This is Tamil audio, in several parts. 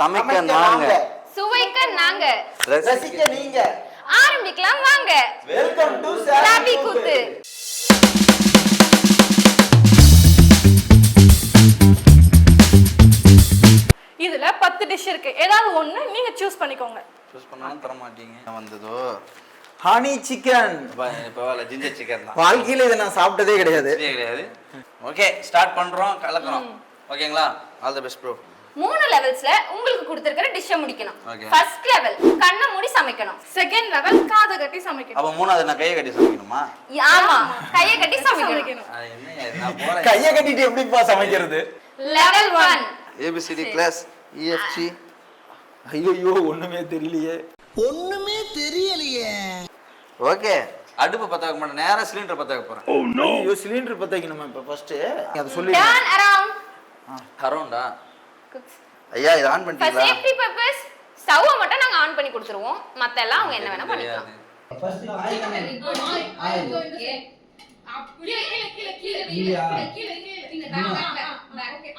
சமைக்க நாங்க, சுவைக்க நாங்க, ரசிக்க நீங்க. ஆரம்பிக்கலாம் வாங்க. வெல்கம் டு சாபி கூத்து. இதுல 10 டிஷ் இருக்கு. ஏதாவது ஒண்ணு நீங்க சூஸ் பண்ணிக்கோங்க. சூஸ் பண்ணாலும் தர மாட்டீங்க. வந்ததோ ஹனி சிக்கன். இப்போ ஜிஞ்சர் சிக்கன் தான். வாழ்க்கையில இதை நான் சாப்பிட்டதே கிடையாது. ஓகே, ஸ்டார்ட் பண்றோம், கலக்குறோம். ஓகேங்களா? All the best bro. 3 லெவல்ஸ்ல உங்களுக்கு கொடுத்திருக்கிற டிஷ்ஷை முடிக்கணும். ஃபர்ஸ்ட் லெவல் கண்ணை மூடி சமைக்கணும். செகண்ட் லெவல் காதை கட்டி சமைக்கணும். அப்ப மூணாவது நான் கையை கட்டி சமைக்கணுமா? ஆமா, கையை கட்டி சமைக்கணும். நான் போறேன். கையை கட்டிட்டு எப்படிப்பா சமைக்கிறது? Level 1 ABCD class EFG. ஐயோ ஒண்ணுமே தெரியலையே. ஓகே, அடுப்பு பத்த வைக்க மாட்டேன், நேரா சிலிண்டர் பத்த வைக்க போறேன். ஐயோ சிலிண்டர் பத்த வைக்கணுமா இப்ப ஃபர்ஸ்ட்? அத சொல்லி டர்ன் அரவுண்ட். அரவுண்டா? ஐயா இது ஆன் ஃபார் பண்ணிட்டீங்களா? சேஃப்டி பர்பஸ் ஸ்டவ்வை மட்டும் நாங்க ஆன் பண்ணி கொடுத்துருவோம். மத்த எல்லாம் அவங்க என்ன வேணா பண்ணிக்கலாம். ஃபர்ஸ்ட் ஆயில் ஓகே அப்படியே கீழ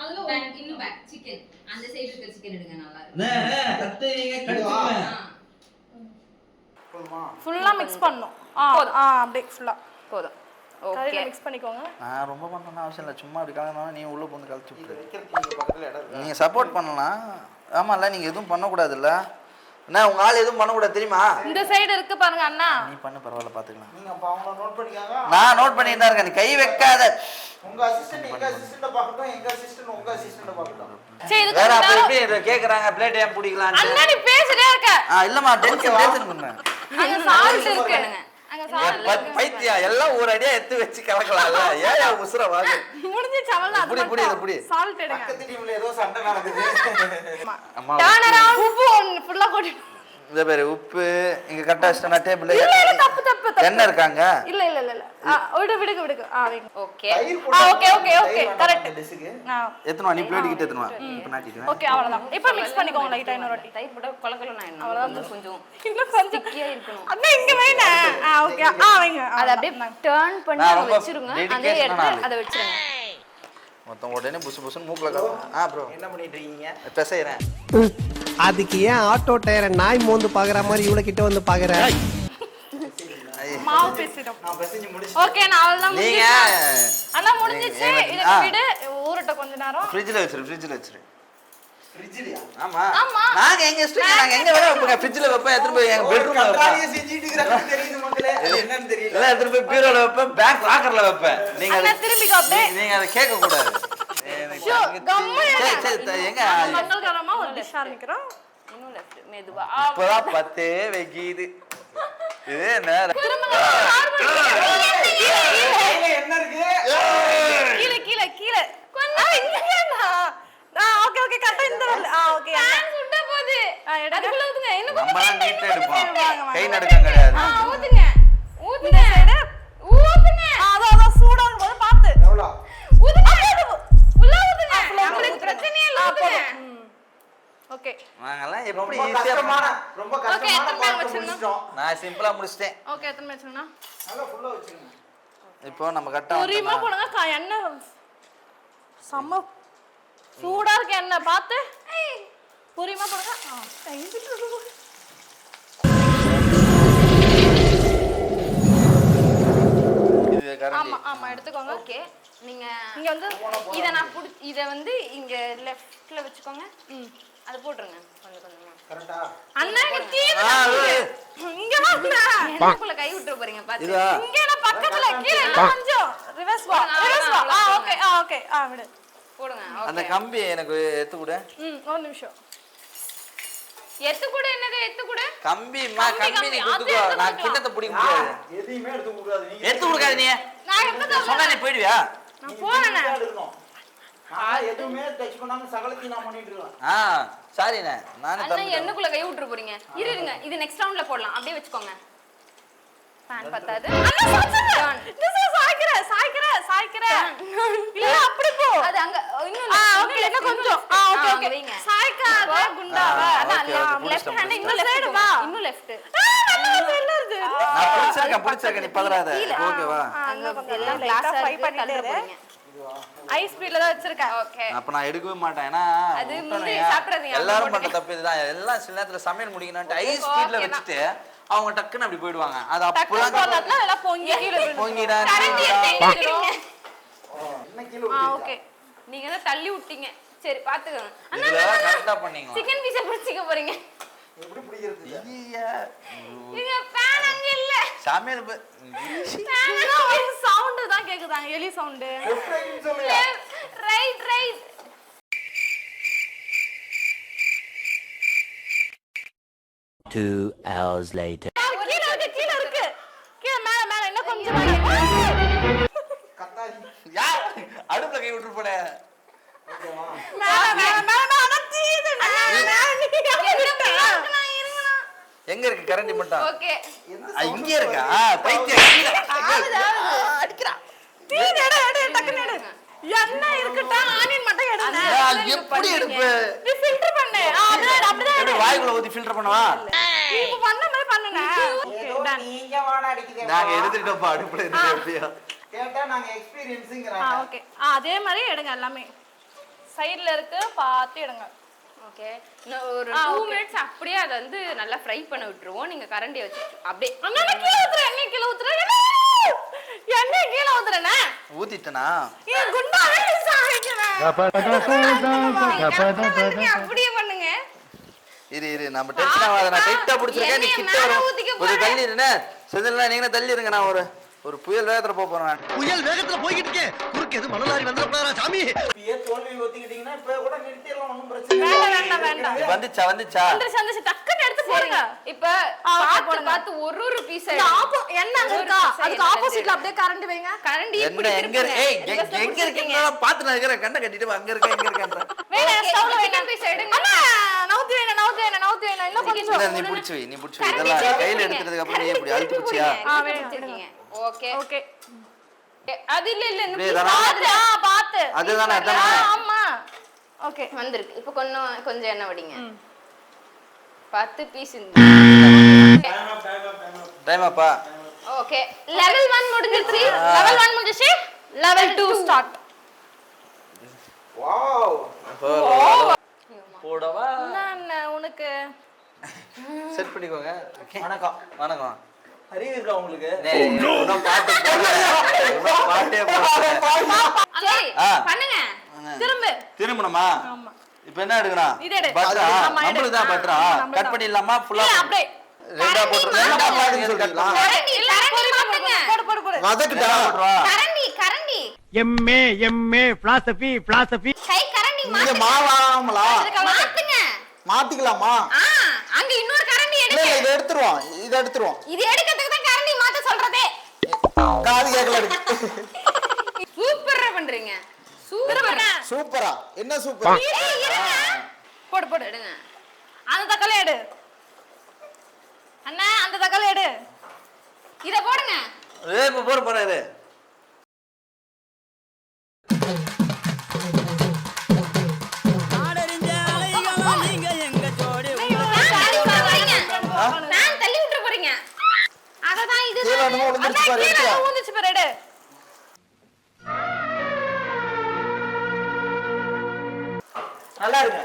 அதுல இன்னும் பேக் சிக்கன் அந்த சைடு இருக்க சிக்கன் எடுங்க நல்லா இருக்கு. கத்துறீங்க கடிச்சுங்க. ஃபுல்லா mix பண்ணனும். அப்படியே ஃபுல்லா போதும். கறில ஓகே, mix பண்ணிக்கோங்க. நான் ரொம்ப பண்ணணும் அவசியம் இல்லை, சும்மா அப்படி கலக்கணும். நீ உள்ள வந்து கலச்சு விட்டுரு. வைக்கிறதுக்கு பக்கத்துல இடம் இருக்கு. நீங்க சப்போர்ட் பண்ணலாம். ஆமால்ல, நீங்க எதுவும் பண்ணக்கூடாதுல்ல. அண்ணா உங்க ஆள் எதுவும் பண்ணக்கூடாது தெரியுமா? இந்த சைடு இருக்கு பாருங்க அண்ணா. நீ பண்ணு, பரவாயில்ல, பாத்துக்கலாம். நீங்க அப்ப அவங்கள நோட் பண்ணிக்கங்க. நான் நோட் பண்ணிட்டு தான் இருக்கேன், நீ கை வைக்காத. உங்க அசிஸ்டன்ட் எங்க அசிஸ்டன்ட்ட பார்க்கட்டும், எங்க அசிஸ்டன்ட் உங்க அசிஸ்டன்ட்ட பார்க்கட்டும். சரி இது வேற அப்ப எப்படி கேக்குறாங்க பிளேட் ஏன் பிடிக்கலாம்? அண்ணா நீ பேசிட்டே இருக்க. இல்லம்மா, டென்ஷன் பண்றேன். அங்க சால்ட் இருக்குங்க. அங்க சால்ட் பைத்தியா எல்லாம் ஒரு அடியா எடுத்து வச்சு கலக்கலாம்ல. ஏன் உசுர வாங்க. முடிஞ்சிச்சு அவ்வளவுதான். புடி. சால்ட் எடுங்க. பக்கத்து டீம்ல ஏதோ சண்டை நடக்குது. அம்மா டர்ன் அரவுண்ட். உப்பு ஃபுல்லா கொட்டி. இந்த பேரு உப்பு இங்க கரெக்டா வச்சிட்டா டேபிள். இல்ல தப்பு. என்ன இருக்காங்க? இல்ல. விடுங்க. வைங்க. ஓகே. Okay correct. டிஷ்க்கு எத்தனை நீ பிளேட் கிட்ட எத்தனை இப்ப நாட்டிடுவேன். ஓகே அவ்வளவுதான். இப்போ mix பண்ணிக்கோங்க லைட்டா இன்னொரு வாட்டி. தயிர் போட கொலக்கலனா என்ன? அவ்வளவுதான். கொஞ்சம் இன்னும் கொஞ்சம் திக்கியா இருக்கணும். அண்ணா இங்க வைங்க. ஓகே வைங்க. அத அப்படியே டர்ன் பண்ணி நான் அங்க ரொம்ப வெச்சிருங்க. அந்த dedication இடத்துல ஆளு. அத வெச்சிருங்க. மொத்தம் உடனே புசு மூக்குல கலக்கும். ப்ரோ என்ன பண்ணிட்டு இருக்கீங்க? பெசைறேன். அதுக்கு ஏன் ஆட்டோ டயரை நாய் மோந்து பாக்குற மாதிரி இவ்வளவு கிட்ட வந்து பாக்குற? மாவு பேசிட்டோம். நான் பெசஞ்சு முடிச்சு. ஓகே நான் அவ்வளவுதான் நீங்க முடிஞ்சிச்சு. அண்ணா முடிஞ்சிச்சு. இத விடு ஊறட்ட கொஞ்ச நேரம். ஃப்ரிட்ஜ்ல வச்சிரு. ஃப்ரிட்ஜ்லயா? ஆமா. நாங்க எங்க வேற வைப்போம். ஃப்ரிட்ஜ்ல வைப்போம், எடுத்து போய் எங்க பெட்ரூம்ல வைப்போம். கட்டாரியை செஞ்சிட்டு இருக்கறது தெரியுது மக்களே. அது என்னன்னு தெரியல. இல்ல எடுத்து போய் பீரோல வைப்பேன், பேக் லாக்கர்ல வைப்பேன். நீங்க அண்ணா திரும்பிக்கோ அப்படியே. நீங்க அத கேட்க கூடாது. சரி எங்க மங்கல்கரமா ஒரு டிஷ் ஆரம்பிக்கிறோம். இன்னும் லெஃப்ட் மெதுவா. இப்பதான் 10 வைக்கிது. இது நேரம் என்ன இருக்கு? கீழ ஓகே கரெக்ட்டா இந்த வரல. ஓகே ஃபேன் சுட்ட போகுது. அதுக்குள்ள ஊத்துங்க. இன்னும் நம்ம கொஞ்சம் நீட்டா எடுப்போம். வாங்க. கை நடுக்கம் கிடையாது. ஊத்துங்க. இந்த சைடு ஊத்துங்க. அதான் சூடான போது பாத்து. எவ்வளவு? ஊத்துங்க. உள்ள ஊத்துங்க. உங்களுக்கு பிரச்சனையே இல்ல, ஊத்துங்க. ஓகே நாங்கலாம் எப்படி ரொம்ப ஈஸியா கஷ்டமான பார்ட் முடிச்சிட்டோம். நான் சிம்பிளா முடிச்சிட்டேன். ஓகே எத்தனை மேட்ச்னா நல்லா ஃபுல்லா வச்சிருங்க. இப்போ நம்ம கரெக்டா பொரியுமா போடுங்க. எண்ணெய் செம்ம சூடா இருக்கு. எண்ணெய் பார்த்து பொரியுமா போடுங்க. இது கரண்டி. ஆமா எடுத்துக்கோங்க. ஓகே. நீங்க இங்க வந்து இத வந்து இங்க லெஃப்ட்ல வெச்சுக்கோங்க. அது போட்டுருங்க கொஞ்சமா. கரெக்ட்டா? அண்ணா இங்க கீழ இங்க வாங்க. எனக்குள்ள கை விட்டுற போறீங்க பாத்து. இதா இங்க நான் பக்கத்துல கீழ கொஞ்சம் ரிவர்ஸ் வா. ஓகே விடு போடுங்க. அந்த கம்பி எனக்கு எடுத்து கொடு. ஒரு நிமிஷம். எத்து கூட என்னது எத்து கூட? கம்பிமா கம்பி நீ குத்துக்கோ. நான் கிண்ணத்தை பிடிக்க முடியாது. எதையுமே எடுத்து கூடாது. நீங்க எடுத்து கொடுக்காத நீ. நான் எப்ப சொன்னா நீ போய்டுவியா? நான் போறேன். எடுக்கணும். நான் எதுவுமே டச் பண்ணாம சகலத்தையும் நான் பண்ணிட்டு இருக்கேன். சாரிண்ணே, நானே அண்ணா எண்ணுக்குள்ள கை விட்டுற போறீங்க. இருங்க, இது நெக்ஸ்ட் ரவுண்ட்ல போடலாம். அப்படியே வெச்சுக்கோங்க. ஃபேன் பத்தாது. சாய்க்கிற இல்ல அப்படி போ. அது அங்க இன்னும் ஓகே என்ன கொஞ்சம் ஓகே வைங்க. சாய்க்காத குண்டாவ. அதான் லெஃப்ட் ஹேண்ட் இன்னும் லெஃப்ட் வா. இன்னும் லெஃப்ட். நான் பிடிச்சிருக்கேன் நீ பதறாத. ஓகேவா? அங்க எல்லாம் கிளாஸ் ஃப்ரை பண்ணிட்டே போறீங்க. ஹை ஸ்பீட்ல தான் வச்சிருக்கேன். ஓகே அப்ப நான் எடுக்கவே மாட்டேன். ஏன்னா அது விட்டோன்னே முந்திரி சாப்பிடாதீங்க. எல்லாரும் பண்ற தப்பு இதுதான். எல்லாம் சில நேரத்துல சமையல் முடிக்கணும்ட்டு ஹை ஸ்பீட்ல வச்சுட்டு அவங்க டக்குன்னு அப்படி போயிடுவாங்க. அது டக்குனு அப்பலாம் போறதுல எல்லாம் பொங்கி கீழ விழும். பொங்கிடா கரண்டி எடுத்துக்கிறீங்க. என்ன கீழே ஓகே. நீங்க தான் தள்ளி விட்டீங்க. சரி பாத்துக்கோங்க. அண்ணா இதெல்லாம் கரெக்டா பண்ணீங்க. சிக்கன் பீஸை பிடிச்சிக்க போறீங்க. எப்படி பிடிக்கிறது? ஐயா நீங்க பேன் அங்க இல்ல. சமையல் ஒரு சவுண்ட் தான் கேக்குதாங்க, எலி சவுண்ட். சொல்லுங்க. Right right. Two hours later. கீழ இருக்கு. கீழ மேல இன்னும் கொஞ்சம் கத்தாரி. யார் அடுப்புல கை விட்டு போனே? ஓகேவா? மேல அட தீதுடா. எங்க இருக்கு கரண்டி மட்டும்? ஓகே. இங்க இருக்கா? பைத்தியம். அடிக்குறா. தீது எடு டக்குனு எடு. என்ன இருக்குடா, ஆனியன் மட்டும் எடுங்க. எப்படி எடுப்பு? நீ ஃபில்டர் பண்ணு. அப்படிதான் எப்படி வாய்க்குள்ள ஊத்தி ஃபில்டர் பண்ணவா? நீ இப்ப பண்ண மாதிரி பண்ணுனே. ஏதோ நீங்க வாட அடிக்குதே. நாங்க எடுத்துட்டோம் அடுப்புல இருந்து எப்படியா? கேட்டா நாங்க எக்ஸ்பீரியன்ஸ்ங்கறாங்க. ஓகே. அதே மாதிரி எடுங்க எல்லாமே. சைடுல இருக்கு, பார்த்து எடுங்க. ஓகே. நான் ஒரு 2 மினிட்ஸ் அப்படியே அத வந்து நல்லா ஃப்ரை பண்ண விட்டுருவோம். நீங்க கரண்டியை வச்சு அப்படியே அண்ணா கீழ ஊத்துற, எண்ணெய் கீழ ஊத்துற. எண்ணெய் கீழ ஊத்துறனே. ஊத்திட்டனா? ஏ குண்டாவே சாய்க்கிறேன். அப்படியே பண்ணுங்க. இரு நம்ம டென்ஷன் ஆகாத. நான் டைட்டா பிடிச்சிருக்கேன். நீ கிட்ட வர கொஞ்சம் தள்ளி இருங்க. செஞ்சல நீங்க தள்ளி இருங்க. நான் ஒரு புயல் வேகத்துல போறேன். நான் புயல் வேகத்துல போய்கிட்டு இருக்கேன். குறுக்கு எது மணலாரி வந்துடப்படாதா சாமி? இப்பயே தோல்வி ஒத்திக்கிட்டீங்கன்னா இப்ப கூட நிறுத்திடலாம், ஒண்ணும் பிரச்சனை இல்ல. வேண்டாம். இது வந்துச்சா? சந்தோஷ் டக்குன்னு எடுத்து போடுங்க. இப்ப பார்த்து ஒரு பீஸ் என்ன இருக்கா? அதுக்கு ஆப்போசிட்ல அப்படியே கரண்ட் வைங்க. கரண்டி இப்படி என்ன எங்க ஏய் எங்க இருக்கீங்க? பாத்து நான் இருக்கேன். கண்ணை கட்டிட்டு அங்க இருக்கேன். வேணா ஸ்டவ்ல வைங்க. சிக்கன் பீஸ் எடுங்க. அண்ணா நவுத்தி வேணா. இன்னும் கொஞ்சம். இல்ல நீ புடிச்சு வை. இதெல்லாம் கையில எடுக்கிறதுக்கு அப்புறம் நீ இப்படி அழுத்தி புடிச்சியா? வச்சிருக்கீங்க. ஓகே. ஓகே. அது இல்ல பாத்து. அதுதானே ஆமா. ஓகே. வந்திருக்கு. இப்போ கொஞ்சம் எண்ணெய் வடிங்க. 10 பீஸ் டைம் அப்பா. ஓகே. லெவல் 1 முடிஞ்சிருச்சு. லெவல் 1 முடிஞ்சிச்சு. Level 2 start. வாவ். போடவா? என்ன உனக்கு செட் பண்ணிக்கோங்க. வணக்கம். அறிவு இருக்கா உங்களுக்கு? பாட்டே போடுங்க. சரி பண்ணுங்க. திரும்பணுமா? ஆமா. இப்போ என்ன எடுக்கணும்? இது எடு. பட்டரா? ஆமா, எடு. நம்மளுக்கு தான் பட்டரா? கட் பண்ணிடலாமா? ஃபுல்லா அப்படியே ரெண்டா போட்டுறேன். சொல்றீங்களா? கரண்டி மாத்துங்க. போடு. வதக்கிட்டா போடுறா. கரண்டி எம்ஏ பிலாசபி கை கரண்டி நீங்க மாவாமலா? மாத்துங்க. மாத்திக்கலாமா? அங்க இன்னொரு கரண்டி இல்ல எடுங்க. இத எடுத்துருவோம். இது எடுக்கிறதுக்கு தான் கரண்டி மாத்த சொல்றதே. காது கேக்கல. சூப்பரா பண்றீங்க. சூப்பரா. என்ன சூப்பர்? போடு எடுங்க. அந்த தக்காளி எடு. அண்ணா அந்த தக்காளி எடு. இத போடுங்க. ஏய் இப்ப போறாரு. நான் தள்ளி விட்டுற போறீங்க. அததான் இது. கீழ என்னமோ விழுந்துருச்சு பாரு. எடுத்துடா. ஊந்துச்சு பாரு, எடு. நல்லா இருக்கு.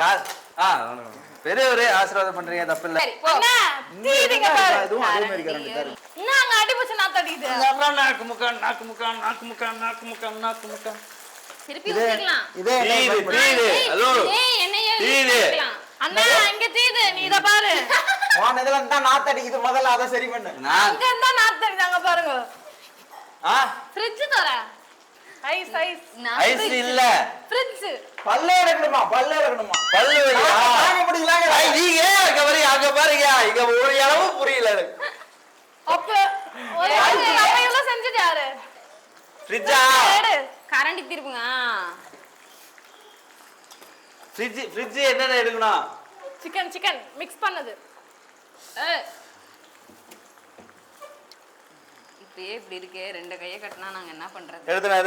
பெரியவரே ஆசீர்வாதம் பண்றீங்க, தப்பு இல்ல. சரி போ. அண்ணா தீதிங்க பாரு. இதுவும் அதே மாதிரி கரண்ட் தான் இருக்கு. என்ன அங்க அடிபச்சு நாத்து அடிக்குது. நாக்கு முக்கான். திருப்பி ஊத்திக்கலாம். இதே தீது. ஹலோ. என்னைய தீது. அண்ணா இங்க தீது, நீ இத பாரு. வான் இதெல்லாம் தான் நாத்து அடிக்குது. முதல்ல அத சரி பண்ணு. அங்க இருந்தா நாத்து அடிக்குது, அங்க பாருங்க. ஃப்ரிட்ஜ் தர. ஐஸ் ஐஸ் இல்ல. ஃப்ரிட்ஜ். பல்ல எடுக்கணுமா? பல்லு வலியா? தாங்க முடியலங்க. ஐய் நீங்க அங்க பாருங்க. இங்க ஒரு அளவு புரியல எனக்கு. அப்ப ஒரு அப்பையில செஞ்சது யாரு? ஃப்ரிட்ஜா? எடு. கரண்டி திருப்புங்க. ஃப்ரிட்ஜ் என்னென்ன எடுக்கணும்? சிக்கன் மிக்ஸ் பண்ணது. இப்பயே இப்படி இருக்கே, ரெண்டு கையை கட்டினா நாங்க என்ன பண்றது? எடுத்துறேன்.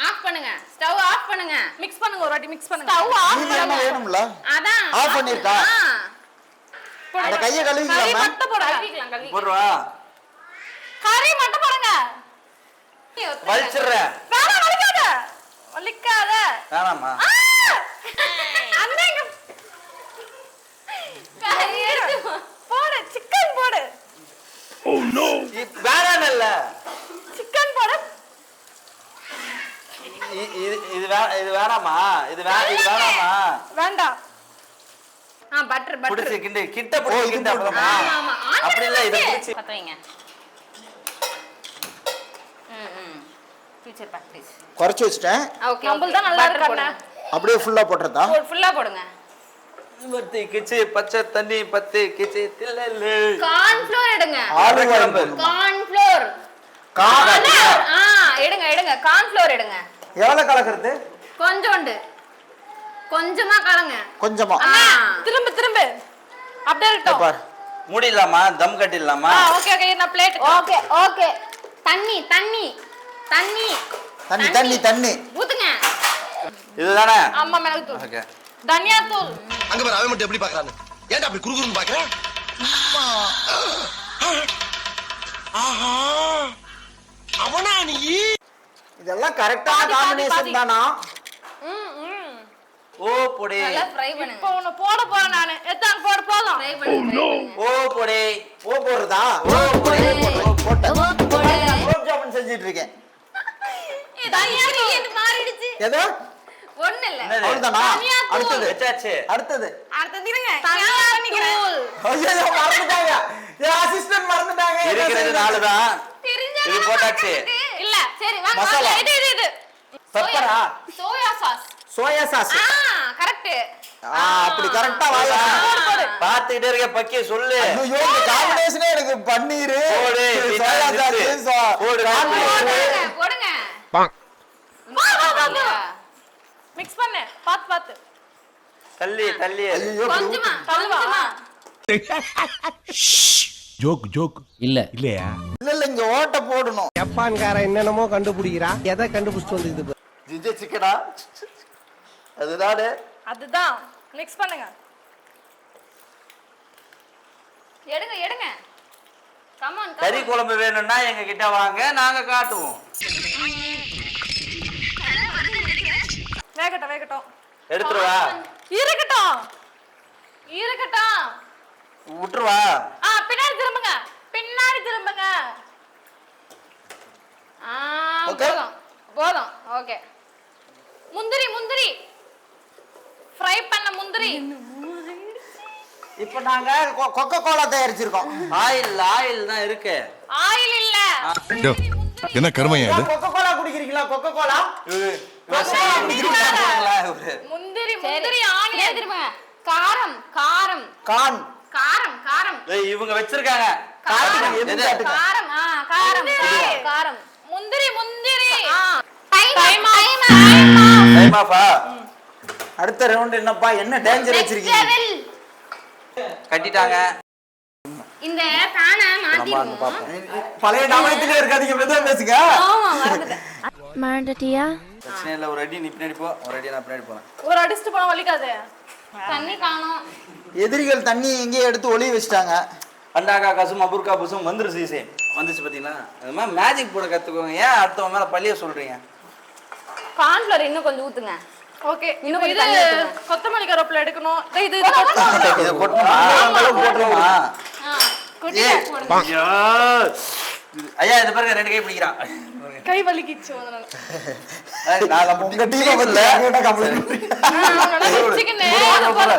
ஆஃப் பண்ணுங்க. ஸ்டவ் ஆஃப் பண்ணுங்க. மிக்ஸ் பண்ணுங்க, ஒரு வாட்டி மிக்ஸ் பண்ணுங்க. ஸ்டவ் ஆஃப் இது என்ன வேணும்ல? அதான் ஆஃப் பண்ணிருக்கா? அந்த கையை கழுவிக்கலாமா? மட்டும் போடுங்க. கழுவிக்கலாம். போடுவா? கறி மட்டும் போடுங்க. வலிச்சிடுறேன். வேணாம், வலிக்காத. வலிக்காத. வேணாமா? அண்ணா இங்க கறி எடுத்து போடு, சிக்கன் போடு. வேணாம் இல்ல. சிக்கன் போடு. இது வேணாமா? இது வேணாமா? வேண்டாம். பட்டர் புடிச்சு பட்டர். கிண்டு கிட்ட புடிச்சு கிண்டு அப்புறமா. ஆமா ஆமா. அப்படி இல்ல இது புடிச்சு. பத்த வைங்க. Future practice. குறைச்சு வச்சிட்டேன். ஓகே. நம்மள தான் நல்லா இருக்கு அண்ணா. அப்படியே ஃபுல்லா போட்டுறதா? ஃபுல்லா போடுங்க. பத்தி கிச்சி பச்சை தண்ணி பத்தி கிச்சி தில்லு. கார்ன் ஃப்ளோர் எடுங்க. Olive oil corn floor. எடுங்க கார்ன் ஃப்ளோர் எடுங்க. எவ்வளவு கலக்கிறது? கொஞ்சோண்டு. கொஞ்சமா கலங்க. கொஞ்சமா. திரும்ப திரும்ப. அப்படியே இருக்கட்டும். பார். மூடிடலாமா? தம் கட்டிடலாமா? ஓகே ஓகே, நான் பிளேட். Okay okay. தண்ணி தண்ணி தண்ணி தண்ணி தண்ணி தண்ணி ஊத்துங்க. இதுதானே? ஆமா, மிளகு தூள். ஓகே. தனியா தூள். அங்க பாரு அவன் மட்டும் எப்படி பாக்குறான்னு. ஏன்டா அப்படி குறுகுறுன்னு பாக்குற? ஆஹா, அவனா நீ? இதெல்லாம் கரெக்டான பாதி, காம்பினேஷன் பாதி. தானா? ஓ பொடி. நல்லா ஃப்ரை பண்ணுங்க. இப்போ உன்னை போட போறேன் நானு. எத்தான் போடு போதும். ஃப்ரை பண்ணுங்க. ஓ பொடி. ஓ போடுறதா? ஓ பொடி. போட்டேன். குலோப் ஜாமுன் செஞ்சிட்டு இருக்கேன். தனியா தூள் மாறிடுச்சு. எது? ஒண்ணு இல்ல. அவ்வளவுதானா? தனியா தூள். அடுத்தது வச்சாச்சு. அடுத்தது. அடுத்து இருங்க. தனியா தூள். ஐயோ மறந்துட்டாங்க. என் அசிஸ்டன்ட் மறந்துட்டாங்க. இருக்கிறது 4 தான். தெரிஞ்சா இது போட்டாச்சு. இல்ல சரி வாங்க. மசாலா. இது பெப்பரா? Soya sauce. Soya sauce. Correct. அப்படி கரெக்டா வாங்க. பாத்துக்கிட்டே இருக்க பக்கிய சொல்லு. ஐயோ இந்த காம்பினேஷனே எனக்கு பன்னீர் போடு. சோயா சாஸ் போடு. போடுங்க. மிக்ஸ் பண்ணு. பாத்து பாத்து. தள்ளி தள்ளி. ஐயோ கொஞ்சமா கொஞ்சமா. ஜோக் இல்ல இல்லையா? இல்ல இல்ல இங்க ஓட்ட போடணும். ஜப்பான்காரன் என்னென்னமோ கண்டுபிடிக்கிறான். எதை கண்டுபிடிச்சிட்டு வந்து ஜிஞ்சர் சிக்கனா? அதுதானே? அதுதான். மிக்ஸ் பண்ணுங்க. எடுங்க எடுங்க. Come on. கறி குழம்பு வேணும்னா எங்க கிட்ட வாங்க, நாங்க காட்டுவோம். வேகட்டும் வேகட்டும். எடுத்துருவா. இருக்கட்டும் இருக்கட்டும். விட்டுருவா. பின்னாடி திரும்புங்க. பின்னாடி திரும்புங்க. போதும் போதும். ஓகே. முந்திரி முந்திரி. ஃப்ரை பண்ண முந்திரி. இப்போ நாங்க கொக்கோ கோலா தயாரிச்சிருக்கோம். ஆயில் தான் இருக்கு. ஆயில் இல்ல. என்ன கருமையா இது? Coca Cola குடிக்கிறீங்களா? Coca Cola? முந்திரி முந்திரி ஆனியன். திரும்புங்க. காரம் காரம் கான் காரம் காரம். இவங்க வச்சிருக்காங்க. காரம் எது காட்டுங்க? காரம் காரம் காரம். முந்திரி முந்திரி. டைம் டைம் ஆஃபா? அடுத்த ரவுண்ட் என்னப்பா? என்ன டேஞ்சர் வச்சிருக்கீங்க? கட்டிட்டாங்க. இந்த பேனை மாத்திடுவோம். பழைய ஞாபகத்திலே இருக்காதீங்க, மெதுவா பேசுங்க. ஆமா மறந்துட்டேன். மறந்துட்டியா? பிரச்சனை இல்ல. ஒரு அடி நீ பின்னாடி போ, ஒரு அடி நான் பின்னாடி போறேன். ஒரு அடிச்சுட்டு போனா வலிக்காது. தண்ணி காணோம். எதிரிகள் தண்ணி எங்கேயே எடுத்து ஒளிய வச்சிட்டாங்க. அண்டாக்கா கசும் அபுர்கா புசும் வந்துரு சீசே வந்துச்சு பாத்தீங்களா? அது மாதிரி மேஜிக் போட கத்துக்கோங்க. ஏன் அடுத்தவங்க மேல பழிய சொல்றீங்க? கார்ன்ஃப்ளவர் இன்னும் கொஞ்சம் ஊத்துங்க. ஓகே. இன்னும் கொஞ்சம் இது தண்ணி ஊத்துங்க. கொத்தமல்லி கருவேப்பிலை எடுக்கணும். இது இதை கொட்டணுமா? போட்டுருமா? ஐயா ஐயா இந்த பாருங்க, 2 கை பிடிக்கிறான். கை வலிக்கிச்சு அதனால. நாங்க உங்க டீமை பத்தி எங்ககிட்ட கம்ப்ளைண்ட் பண்றீங்க. சிக்கன்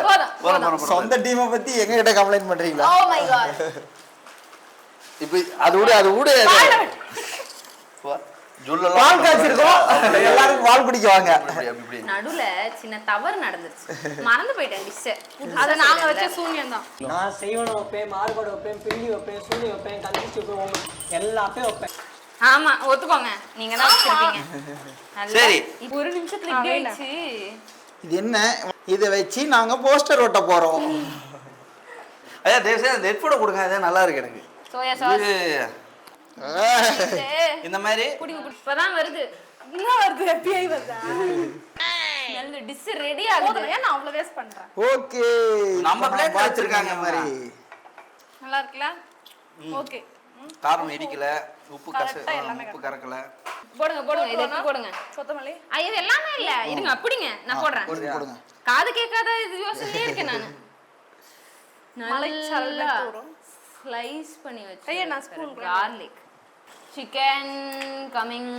போதும். சொந்த டீமை பத்தி எங்ககிட்ட கம்ப்ளைண்ட் பண்றீங்களா? Oh my God. இப்போ அது விடு பால் காய்ச்சிருக்கோம். எல்லாரும் பால் குடிக்க வாங்க. நடுவுல சின்ன தவறு நடந்துருச்சு. மறந்து போயிட்டேன் டிஷ். அத நாங்க வச்ச சூன்யம் தான். நான் செய்வன வைப்பேன், மாறுபாடு வைப்பேன், பிள்ளி வைப்பேன், சூனி வைப்பேன், கண்டிச்சு வைப்பேன், எல்லாத்தையும் வைப்பேன். ஆமா ஒத்துக்கோங்க. நீங்க தான் வச்சிருக்கீங்க. சரி. இப்போ ஒரு நிமிஷத்துல இப்படி ஆயிடுச்சு. இது என்ன? இத வச்சு நாங்க போஸ்டர் ஒட்ட போறோம். ஐயா தேவசே அந்த ஹெட்போனை கொடுங்க. அது நல்லா இருக்கு எனக்கு. Soya sauce. இந்த மாதிரி குடிங்க. இப்பதான் வருது. என்ன வருது? ஹாப்பியாய் வருதா? நல்ல டிஷ் ரெடி ஆகுது. ஏன் நான் அவ்வளவு வேஸ்ட் பண்றேன்? ஓகே. நம்ம பிளேட் வச்சிருக்காங்க மாதிரி. நல்லா இருக்குல? ஓகே. காரம் இடிக்கல. உப்பு Correct-ஆ எல்லாமே உப்பு கறக்கல. போடுங்க போடுங்க இதை எடுத்து போடுங்க. கொத்தமல்லி இது எல்லாமே இல்ல இருங்க அப்படிங்க நான் போடுறேன். போடுங்க. காது கேட்காத இது யோசனையே இருக்கேன் நானு. மலைச்சாரல் நல்லா எடுத்து வரும். ஸ்லைஸ் பண்ணி வச்சு. ஐயா, நான் spoon garlic. Chicken coming.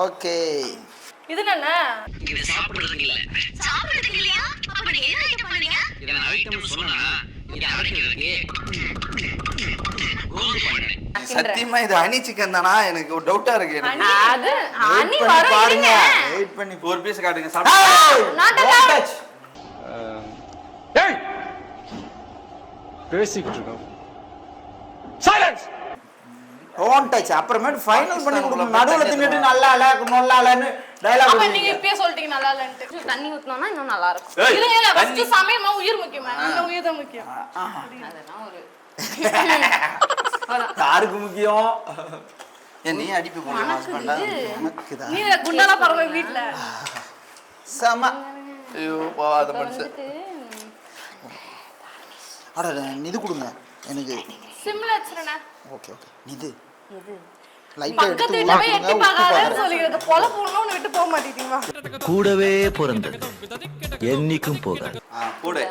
Okay. இது என்ன சத்தியமா இது ஹனி சிக்கன் தானா? எனக்கு ஒரு டவுட்டா இருக்கு எனக்கு. அது வெயிட் ஹனி பண்ணி வரும் பாருங்க. இருங்க. வெயிட் பண்ணி ஒரு பீஸ் காட்டுங்க சாப்பிட்டு. Not allowed. Don't touch. அப்புறமேட்டு ஃபைனல் பண்ணி கொடுக்கணும். நடுவுல தின்னுட்டு நல்லா நொல்லாலன்னு டயலாக் அப்ப நீங்க இப்பயே சொல்லிட்டீங்க நல்லா இல்லன்ட்டு. தண்ணி ஊத்துனோம்னா இன்னும் நல்லா இருக்கும். இல்ல இல்ல ஃபர்ஸ்ட் சமையல்னா உயிர் முக்கியமா? அந்த உயிர் தான் முக்கியம். அதெல்லாம் ஒரு யாருக்கு முக்கியம்? ஏன் நீ அடிப்பி போன ஹஸ்பண்டா? எனக்கு தான். நீ குண்டால பரவ வீட்ல. சம. ஐயோ பாவாத மனுஷன். அட இது கொடுங்க எனக்கு. சிம்ல வச்சிரேனா? Okay okay. இது எது? லைட்டா எடுத்து பக்கத்து உள்ள வீட்ல போய் எட்டி கொடுங்க. உப்பு பார்க்காதன்னு பாருங்க. சொல்லிக்கிறது. பொல போடணும்னு விட்டு போக மாட்டீங்களா? கூடவே பிறந்தது என்னைக்கும் போகாது. போடு.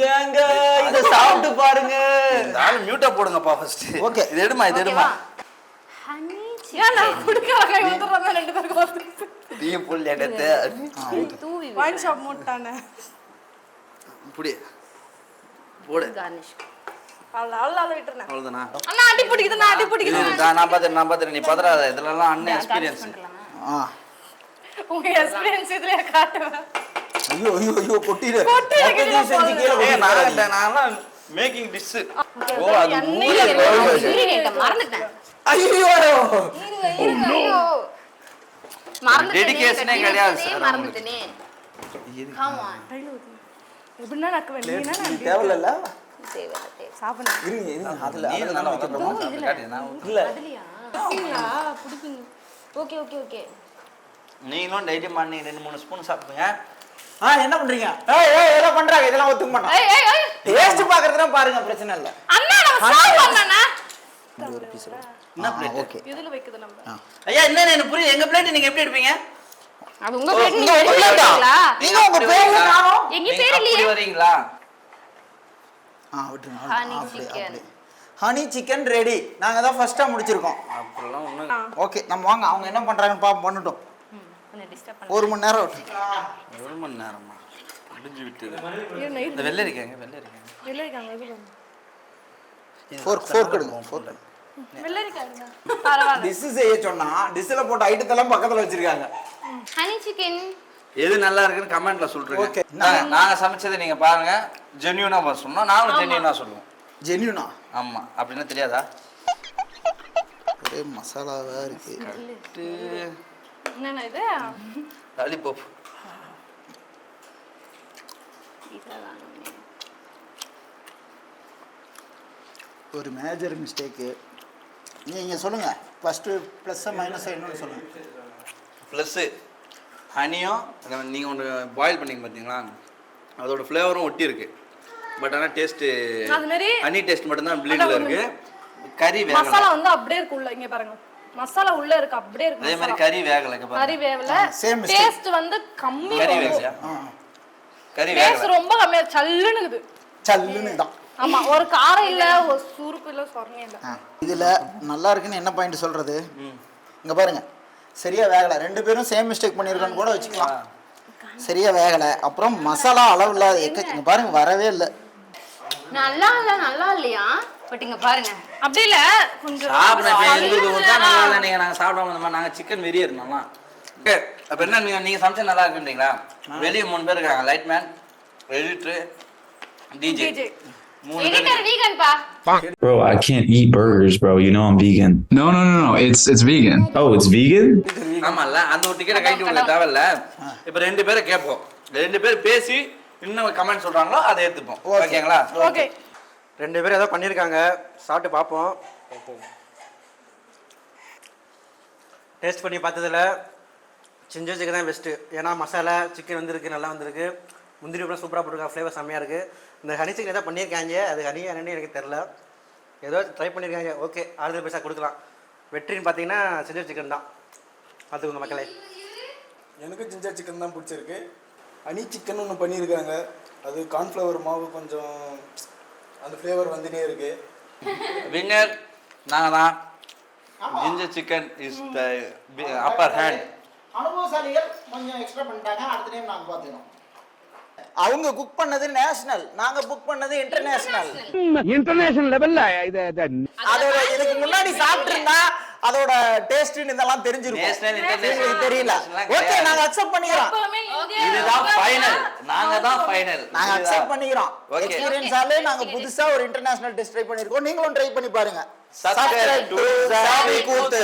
ஏங்க இத சாப்பிட்டு பாருங்க. இந்த ஆளு மியூட்டா போடுங்கப்பா ஃபர்ஸ்ட். ஓகே. இது எடுமா இது எடுமா. ஹனி ஏன் நான் குடுக்கற கை வந்துறதா ரெண்டு பேருக்கு வந்து. டீ புல் எடுத்து தூவி வைன் ஷாப் மூட்டானே. இப்படி போடு. garnish. அள்ள விட்டுறேன். அவ்வளவுதானா? அண்ணா அடி பிடிக்குது, நான் அடி பிடிக்குது. நான் பாத்துறேன் நீ பதறாத. இதெல்லாம் அண்ணன் எக்ஸ்பீரியன்ஸ். ஆ. உங்க எக்ஸ்பீரியன்ஸ் இதுல காட்டுவேன். ஐயோ ஐயோ ஐயோ கொட்டிடு. கொட்டிடு செஞ்சு கீழ ஏய் கொட்டிடு. நான்லாம் மேக்கிங் டிஷ். ஓ அது ingredient மறந்துட்டேன். ஐயோ இருங்க ஐயோ. மறந்துட்டேனே. டெடிகேஷனே கிடையாது சார். மறந்துட்டேனே. Come on. எப்படின்னா நக்க வேண்டியனா நான் தேவலல்ல. தேவை. சாப்பிடுங்க. இருங்க அதுல நீ நல்லா வைக்கறோமா? காட்டு நான் இல்ல. அதுலயா? புடிப்பீங்க. Okay okay okay. நீங்களும் டெய்லி மார்னிங் 2-3 ஸ்பூன் சாப்பிடுங்க. என்ன பண்றீங்க? ஏய் ஏய் ஏதோ பண்றாங்க. இதெல்லாம் ஒத்துக்க மாட்டோம். ஏய் ஏய் ஏய். டேஸ்ட் பாக்குறதுனா பாருங்க, பிரச்சனை இல்ல. அண்ணா நம்ம சாப்பிடலாம் அண்ணா. ஒரு பீஸ். என்ன பிளேட்? ஓகே. இதுல வைக்குது நம்ம. ஐயா என்ன எனக்கு புரியல. எங்க பிளேட் நீங்க எப்படி எடுப்பீங்க? அது உங்க பேர் நீங்க எடுக்கலீங்களா? நீங்க உங்க பேர்ல நானும் எங்க பேர் இல்லையே. அப்படி வரீங்களா? விட்டுருங்க. Honey chicken. Honey chicken ready. நாங்க தான் ஃபர்ஸ்டா முடிச்சிருக்கோம். அப்படிலாம் ஒண்ணு. ஓகே நம்ம வாங்க. அவங்க என்ன பண்றாங்கன்னு பாப்போம். பண்ணட்டும். கொஞ்சம் டிஸ்டர்ப் பண்ணு. 1 மணி நேரம். 1 மணி நேரமா? முடிஞ்சு விட்டது. இது நைட் இந்த வெள்ளை இருக்காங்க வெள்ளரிக்காங்க இது பண்ணு. ஃபோர்க் எடுங்க. ஃபோர்க். வெள்ளரிக்காங்க. பரவாயில்லை. டிஷ் செய்ய சொன்னா டிஷ்ல போட்ட ஐட்டத்தெல்லாம் பக்கத்துல வச்சிருக்காங்க. Honey chicken. எது நல்லா இருக்குன்னு கமெண்ட்ல சொல்றீங்க. ஓகே. நாங்க சமைச்சதை நீங்க பாருங்க. ஜென்யூனா சொன்னோம். நாங்களும் ஜென்யூனா சொல்லுவோம். ஜென்யூனா? ஆமா. அப்படின்னா தெரியாதா? ஒரே மசாலாவா இருக்கு. என்னன்னா இது? லாலிபாப். ஒரு மேஜர் மிஸ்டேக். நீங்க சொல்லுங்க. ஃபர்ஸ்ட் பிளஸ் மைனஸ் என்னன்னு சொல்லுங்க. ப்ளஸ் ஹனியும் நீங்கள் ஒன்று பாயில் பண்ணிங்க பார்த்தீங்களா, அதோட ஃப்ளேவரும் ஒட்டி இருக்கு. பட் ஆனால் டேஸ்ட்டு அது மாதிரி ஹனி டேஸ்ட் மட்டும்தான் ப்ளீடில் இருக்கு. கறி வேகலை. மசாலா வந்து அப்படியே இருக்கு உள்ள. இங்க பாருங்க மசாலா உள்ள இருக்கு அப்படியே இருக்கு. அதே மாதிரி கறி வேகலை. கறி வேவல. Same mistake. டேஸ்ட் வந்து கம்மி. கறி வேகலையா? கறி டேஸ்ட் வேகலை. ரொம்ப கம்மியா சல்லுன்னு இருக்குது. சல்லுன்னு தான். ஆமா ஒரு காரம் இல்ல, ஒரு சுருப்பு இல்ல, சொரணை இல்ல. இதுல நல்லா இருக்குன்னு என்ன பாயிண்ட் சொல்றது? இங்க பாருங்க சரியா வேகலை. 2 பேரும் சேம் மிஸ்டேக் பண்ணிருக்கோன்னு கூட வச்சுக்கலாம். சரியா வேகலை. அப்புறம் மசாலா அளவு இல்லாத இங்க பாருங்க வரவே இல்லை. நல்லா இல்லையா? பட் இங்க பாருங்க அப்படி இல்ல கொஞ்சம் நல்லா இல்லை. நீங்கள் நாங்கள் சாப்பிடாம இந்த மாதிரி நாங்கள் சிக்கன் வெறியே இருந்தோம்னா ஓகே. அப்போ என்ன நீங்கள் சமைச்சா நல்லா இருக்குன்றீங்களா? வெளியே 3 பேர் இருக்காங்க. Lightman, editor, DJ. 3 பேர். எடிட்டர் வீகன் பா. Bro, I can't eat burgers, bro. You know I'm vegan. No. It's vegan. Oh, it's vegan? ஆமால்ல, அந்த ஒரு டிக்கெட்டை கைட்டு கொடுக்க தேவையில்ல. இப்போ 2 பேரை கேட்போம். 2 பேர் பேசி இன்னும் கமெண்ட் சொல்றாங்களோ அதை எடுத்துப்போம். ஓகேங்களா? ஓகே. 2 பேர் ஏதோ பண்ணியிருக்காங்க. சாப்பிட்டு பார்ப்போம். டேஸ்ட் பண்ணி பார்த்ததில் சிஞ்சர் சிக்கன் தான் பெஸ்ட்டு. ஏன்னா மசாலா சிக்கன் வந்துருக்கு, நல்லா வந்திருக்கு. முந்திரி கூட சூப்பராக போட்டிருக்காங்க. ஃப்ளேவர் செம்மையாக இருக்குது. இந்த ஹனி சிக்கன் ஏதோ பண்ணியிருக்காங்க. அது ஹனி என்னன்னு எனக்கு தெரில. ஏதோ ட்ரை பண்ணியிருக்காங்க, ஓகே ஆறுதல் பைசா கொடுக்கலாம். வெற்றின்னு பார்த்தீங்கன்னா ஜிஞ்சர் சிக்கன் தான். பார்த்துக்கோங்க மக்களே. எனக்கு ஜிஞ்சர் சிக்கன் தான் பிடிச்சிருக்கு. ஹனி சிக்கன் ஒன்று பண்ணியிருக்காங்க, அது கார்ன்ஃப்ளவர் மாவு கொஞ்சம் அந்த ஃப்ளேவர் வந்துட்டே இருக்கு. வின்னர் நாங்கள் தான். Ginger chicken is the upper hand. அனுபவசாலிகள் கொஞ்சம் எக்ஸ்ட்ரா பண்ணிட்டாங்க. அடுத்த டைம் நாங்கள் பார்த்துக்கிறோம். அவங்க குக் பண்ணது நேஷனல், நாங்க புக் பண்ணது இன்டர்நேஷனல். இன்டர்நேஷனல் லெவல்ல இது அதோட இதுக்கு முன்னாடி சாப்பிட்டிருந்தா அதோட டேஸ்ட் இதெல்லாம் தெரிஞ்சிருக்கும். நேஷனல் இன்டர்நேஷனல் தெரியல. ஓகே, நாங்க அக்செப்ட் பண்ணிக்கிறோம். இதுதான் ஃபைனல். நாங்க தான் ஃபைனல். நாங்க அக்செப்ட் பண்ணிக்கிறோம். எக்ஸ்பீரியன்ஸாலே நாங்க புதுசா ஒரு இன்டர்நேஷனல் டெஸ்ட் ட்ரை பண்ணிருக்கோம். நீங்களும் ட்ரை பண்ணி பாருங்க. சப்ஸ்கிரைப் டு சாவி கூத்து.